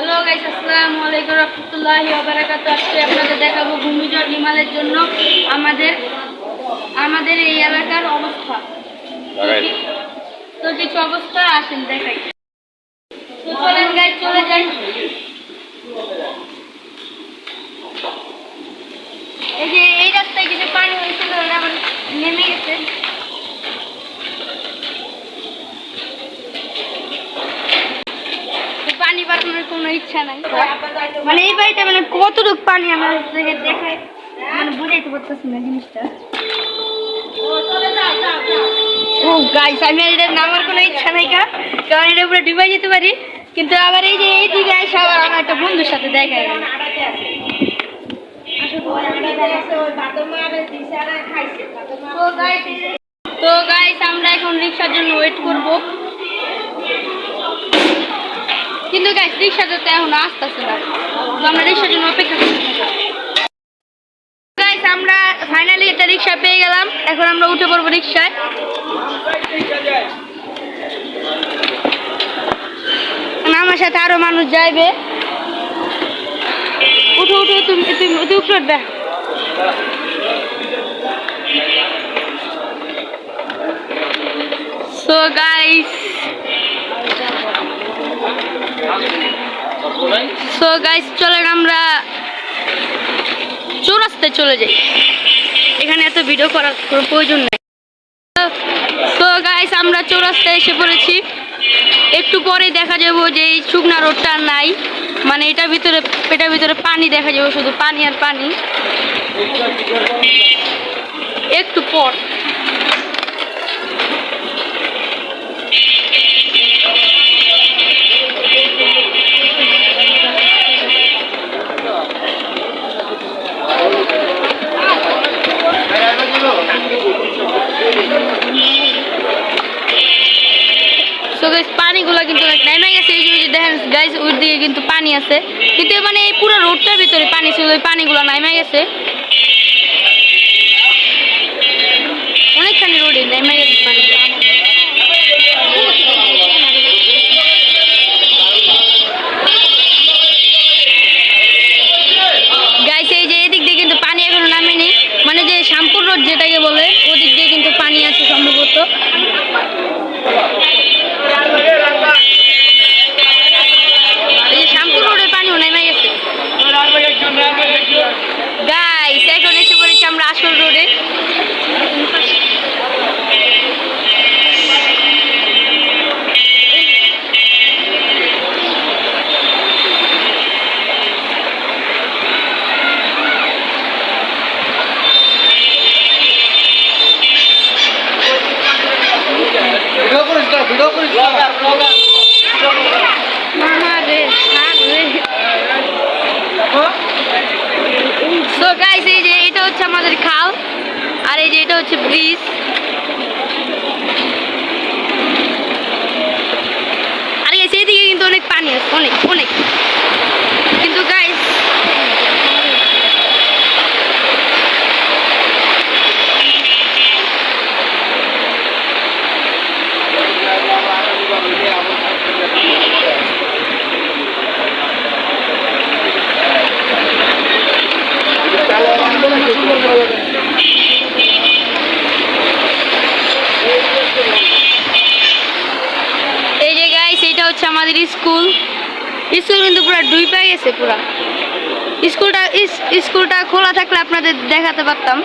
Hello guys, আসসালামু আলাইকুম রাহমাতুল্লাহি ওয়া বারাকাতুহু। আজকে আপনাদের দেখাবো ঘূর্ণিঝড় নিমালের জন্য আমাদের এই এলাকার অবস্থা। তো কিছু অবস্থা আসেন দেখাই। তো চলেন গাইস, চলে যাই। এই যে এই রাস্তায় কিছু পানি হয়েছিল, ওটা আবার নেমে গেছে। পানি বাড়ানোর কোনো ইচ্ছা নাই, মানে এই বাড়িটা মানে কতটুকু পানি আমরা দেখাই, মানে বুঝাইতে পারতেছি না জিনিসটা। ও গাইস, আমি এটার নামার কোনো ইচ্ছা নাই, কারণ এটা পুরো ডুবাই যেতে পারি। কিন্তু আবার এই যে এইদিকে এসে আবার আমার একটা বন্ধুর সাথে দেখা গেল। তো গাইস, আমরা এখন রিক্সার জন্য ওয়েট করব, কিন্তু গাইস রিক্সা যেতে এখন আসতেছে না, তো আমরা রিক্সার জন্য অপেক্ষা করতে থাকি। গাইস, আমরা ফাইনালি একটা রিক্সা পেয়ে গেলাম, এখন আমরা উঠে পড়বো রিক্সায়। আমার সাথে আরো মানুষ যাইবে। উঠো উঠো, তুমি উঠবে। সো গাইস চলেন আমরা চৌরাস্তায় চলে যাই, এখানে এত ভিডিও করার কোনো প্রয়োজন নেই। তো গাইস, আমরা চৌরাস্তায় এসে পড়েছি। একটু পরেই দেখা যাবো যে এই শুকনা রোডটা নাই, মানে এটার ভিতরে পানি দেখা যাবে, শুধু পানি আর পানি। একটু পর পানিগুলো কিন্তু অনেক নেমে গেছে। এই যে দেখেন গাইস, ওই দিকে কিন্তু পানি আছে, কিন্তু মানে এই পুরো রোডটার ভিতরে পানি ছিল, ওই পানিগুলো নেমে গেছে, অনেকখানি রোডে নেমে গেছে পানি। গাইস, এই যে এদিক দিয়ে কিন্তু পানি এখনো নামেনি, মানে যে শ্যামপুর রোড যেটাকে বলে, ওদিক দিয়ে কিন্তু পানি আছে সম্ভবত। শ্যামপুর রোডের পানিও নেমে গেছে। গাইস, এখন এসে পড়েছি আমরা আসল রোডে। So guys, এই যে এটা হচ্ছে আমাদের খাল, আর এই যে এটা হচ্ছে ব্রিজ। আর এই দিকে কিন্তু অনেক পানি আছে, অনেক অনেক। কিন্তু গাইস এই যে গাইস, এটা হচ্ছে আমাদের স্কুল কিন্তু পুরো ডুবে গেছে পুরা। স্কুলটা খোলা থাকলে আপনাদের দেখাতে পারতাম।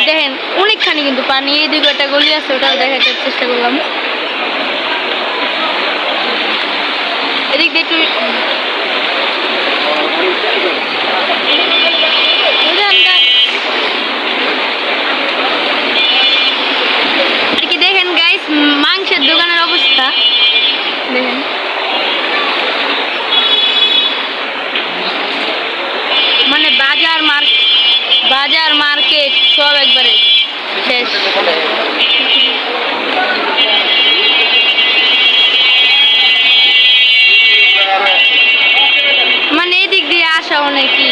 দেখেন অনেকখানি কিন্তু পানি, এই দিকে একটা গলি আছে, ওটাও দেখাতে চেষ্টা করলাম। এদিক দিয়ে একটু বাজার মার্কেট সব একবারে শেষ। মানে এদিক দিয়ে আসা অনেকই।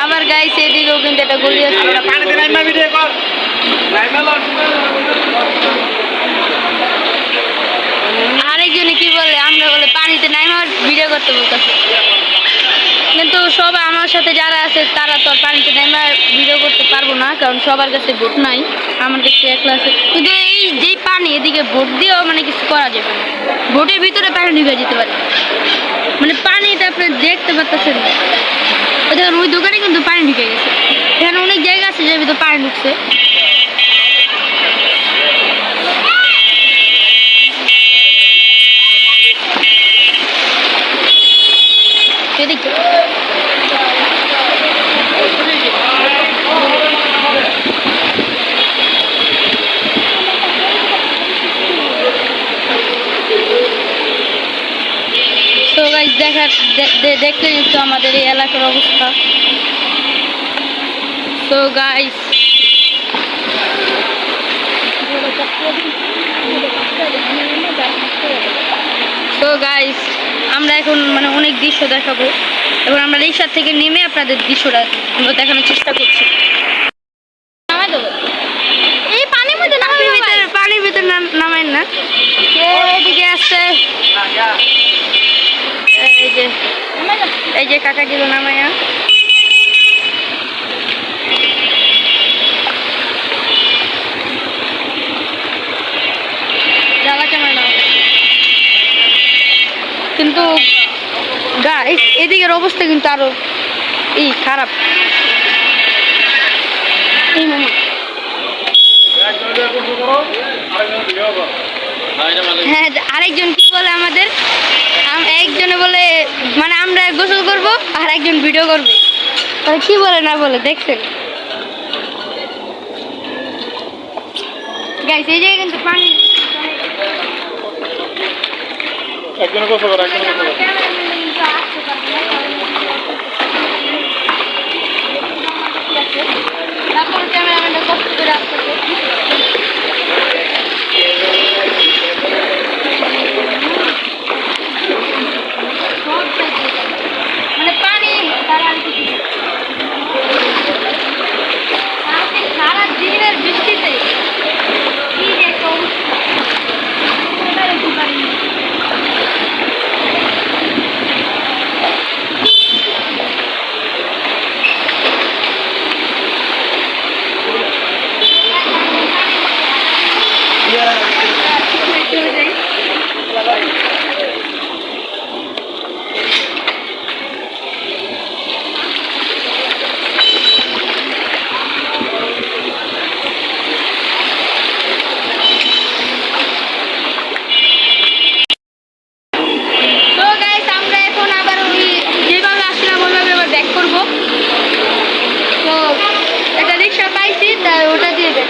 আবার গাইছে এদিকেও কিন্তু একটা গলি আছে। আরেকজনে কি বলে, আমরা বলে পানিতে নাইমা ভিডিও করতে বলতেছে, কিন্তু সবাই আমার সাথে যারা আছে তারা তো আর পানিতে নাইমা ভিডিও করতে পারবো না, কারণ সবার কাছে ভোট নাই, আমার কাছে একলা আছে। কিন্তু এই যে পানি এদিকে ভোট দিয়েও মানে কিছু করা যাবে না, ভোটের ভিতরে পানি ঢুকে যেতে পারে, মানে পানিটা আপনি দেখতে পাচ্ছেন না। দেখুন ওই দোকানে কিন্তু পানি ঢুকে গেছে, এখানে অনেক জায়গা আছে যার ভিতরে পানি ঢুকছে। এদিকে তো গাইস দেখতে নিচ্ছ আমাদের এই এলাকার অবস্থা। তো গাইস আমরা এখন মানে অনেক দৃশ্য দেখাবো, এবং আমরা রিক্সার থেকে নেমে আপনাদের দৃশ্যটা আমরা দেখানোর চেষ্টা করছি। এই পানির মধ্যে পানির ভিতরে নামেন না, এদিকে আসছে এই যে কাকা দিল নামায়া। কিন্তু গাইস এদিকের অবস্থা কিন্তু আরো খারাপ। হ্যাঁ, আরেকজন কি বলে আমাদের, একজনে বলে মানে আমরা গোসল করব আর একজন ভিডিও করবে, কি বলে না বলে দেখছেন গাইস। এই জায়গায় কিন্তু পানি একজনে গোসল করে, একজনে গোসল করে। তারপর ক্যামেরাম্যানটা কষ্ট করে আসতেছে। মানে পানি সারা দিনের বৃষ্টিতে কি যে একটা অবস্থা। ওটা দিয়ে দেখ।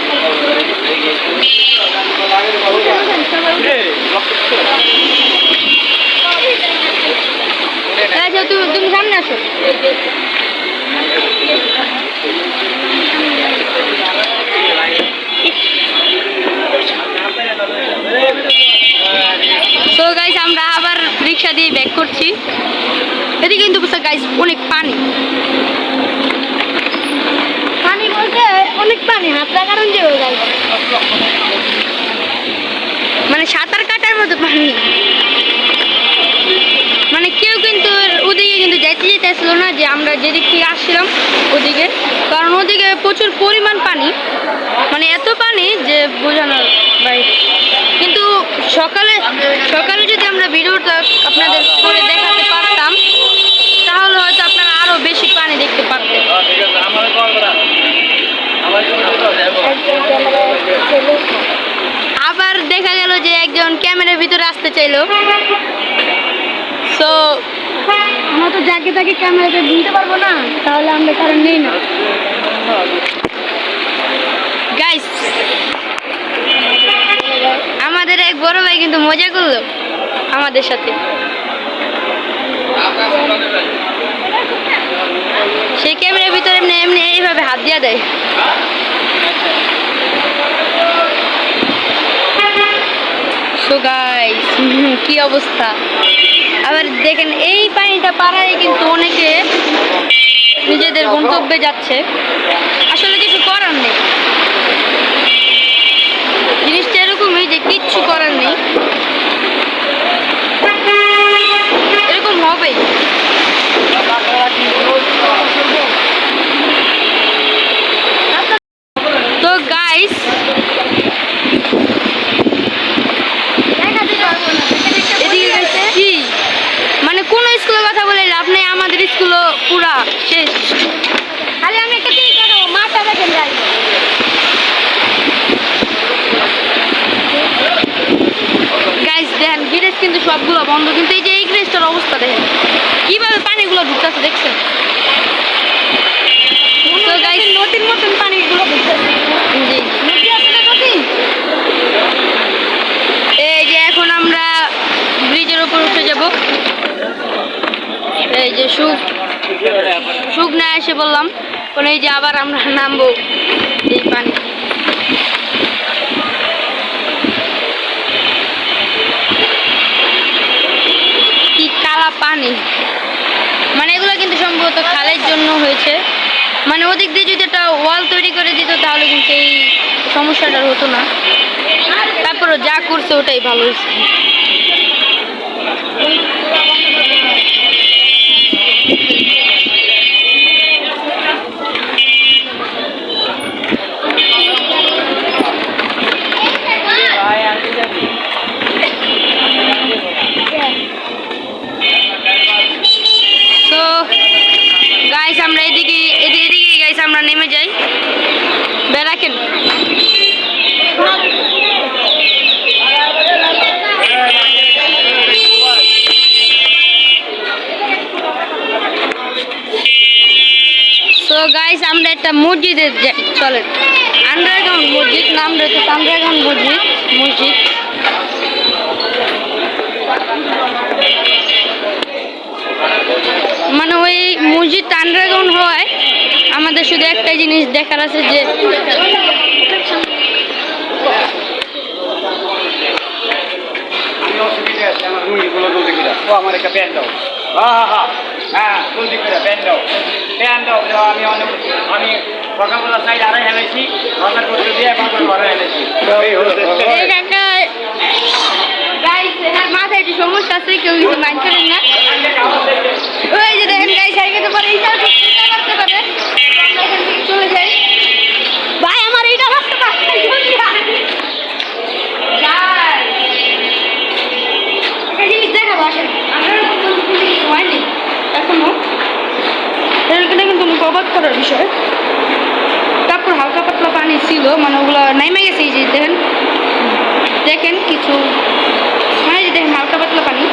আচ্ছা তুমি সামনে আসো। তো গাইস আমরা আবার রিক্সা দিয়ে ব্যাক করছি। এদিকে কিন্তু গাইস অনেক পানি, পানি বলতে অনেক পানি, হাতটা কারণ যে মানে সাঁতার কাটার মতো পানি। মানে কেউ কিন্তু ওদিকে কিন্তু যেতেছিল না, যে আমরা যেদিক থেকে আসছিলাম ওদিকে, কারণ ওদিকে প্রচুর পরিমাণ পানি, মানে এত পানি যে বোঝানোর বাইরে। কিন্তু সকালে যদি আমরা ভিডিওটা আপনাদের করে দেখাতে পারতাম, তাহলে হয়তো আপনারা আরো বেশি পানি দেখতে পারতেন। আবার দেখা গেল যে একজন ক্যামেরার ভিতরে আসতে চাইলো, তো আমরা তো যাকে তাকে ক্যামেরাতে দিতে পারবো না, তাহলে আমরা কারণ নেই না গাইস। আমাদের এক বড় ভাই কিন্তু মজা করলো, আমাদের সাথে। সে ক্যামেরার ভিতরে এমনি এমনি এইভাবে হাত দিয়ে দেয়। সো গাইস, কি অবস্থা। আবার দেখেন এই পানিটা পাড়ায় কিন্তু অনেকে নিজেদের গন্তব্যে যাচ্ছে। আসলে কিছু করার নেই, জিনিসটা এরকমই যে কিচ্ছু করার নেই, এরকম হবেই। তো গাইস, কি মানে কোন স্কুলের কথা বলে লাভ নেই, আমাদের স্কুলও পুরা শেষ। খালি আমি একটা কি করব, মাথা দেখেন যাই। গাইস দেখেন গ্যারেজ কিন্তু সবগুলো বন্ধ, কিন্তু এই যে এই গ্যারেজটার অবস্থা দেখেন কিভাবে পানিগুলো ঢুকতেছে, দেখছেন? তো গাইস নদীর মতন পানিগুলো ঢুকতেছে। জি নদী আসলে নদী। এই যে এখন আমরা ব্রিজের উপর উঠে যাব। এই যে সুখ না এসে বললাম কোন, এই যে আবার আমরা নামবো এই পানি। কি কালা পানি, মানে এগুলো কিন্তু সম্ভবত খালের জন্য হয়েছে। মানে ওদিক দিয়ে যদি একটা ওয়াল তৈরি করে দিত তাহলে কিন্তু এই সমস্যাটা হতো না। তারপরে যা করছে ওটাই ভালো হয়েছে। তো গাইস আমরা এদিকে গাইস আমরা নেমে যাই। বেড়াকেন তো গাইস আমরা একটা মসজিদে যাই, চলেন। আন্ডারগ্রাউন্ড মসজিদ, নাম রয়েছে আন্ডারগ্রাউন্ড মসজিদ। মানে ওই মসজিদ আন্ডারগ্রাউন্ড হওয়ায় আমাদের শুধু একটাই জিনিস দেখার আছে যে আমার একটা প্যান্ট দাও। হ্যাঁ জলদি করে প্যান্ট দাও, আমি সকালবেলা চাই আড়াই হেলেছি, বাজার করতে দিয়ে বাজার ঘরে হেলেছি। মাথায় একটু সমস্যা আছে, কেউ কিছু মাইন্ড করেন না। ওই যে দেখেন গাইস সাইকেল পরে এইটা করতে পারে, আমরা এখান থেকে চলে যাই। ভাই আমার এইটা রাস্তা পাচ্ছি একটা জিনিস দেখাবো, আসেন। আমরা কিছু হয়নি এখনো, এখানে কিন্তু অবাক করার বিষয়। তারপর হালকা পাতলা পানি ছিল, মানে ওগুলো নাইমে গেছে। এই যে দেখেন কিছু, মানে যে দেখেন হালকা পাতলা পানি।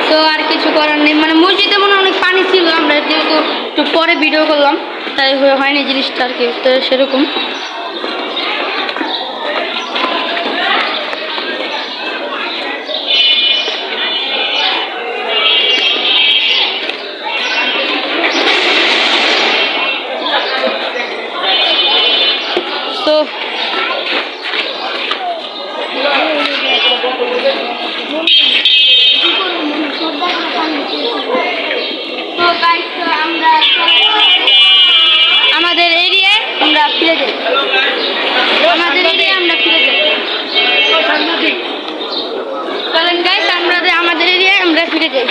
তো আর কিছু করার নেই, মানে মসজিদে মনে অনেক পানি ছিল, আমরা যেহেতু একটু পরে ভিডিও করলাম তাই হয়নি জিনিসটা আর কি সেরকম। তো আমাদের এরিয়ায় আমরা ফিরে যাই, চলেন গাইস আমাদের এরিয়ায় আমরা ফিরে যাই।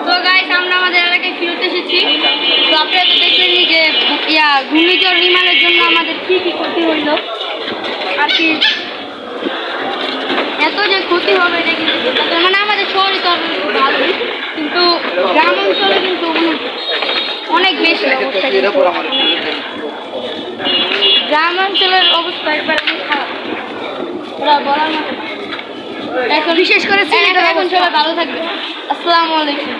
তো গাইস আমরা আমাদের এলাকায় ফিরতে এসেছি। তো আপনারা তো দেখলেনই যে ঘূর্ণিঝড় রিমালের জন্য আমাদের কি কি ক্ষতি হইল আর কি। এত যে ক্ষতি হবে এটা কিন্তু মানে আমাদের শহরে তো ভালোই, কিন্তু গ্রাম অঞ্চলে কিন্তু অনেক বেশি অবস্থা। গ্রাম অঞ্চলের অবস্থা একবার খারাপ, ওরা বলার মতো। এখন বিশেষ করে সিলেটের এখন অবস্থা। সবাই ভালো থাকবে। আসসালামু আলাইকুম।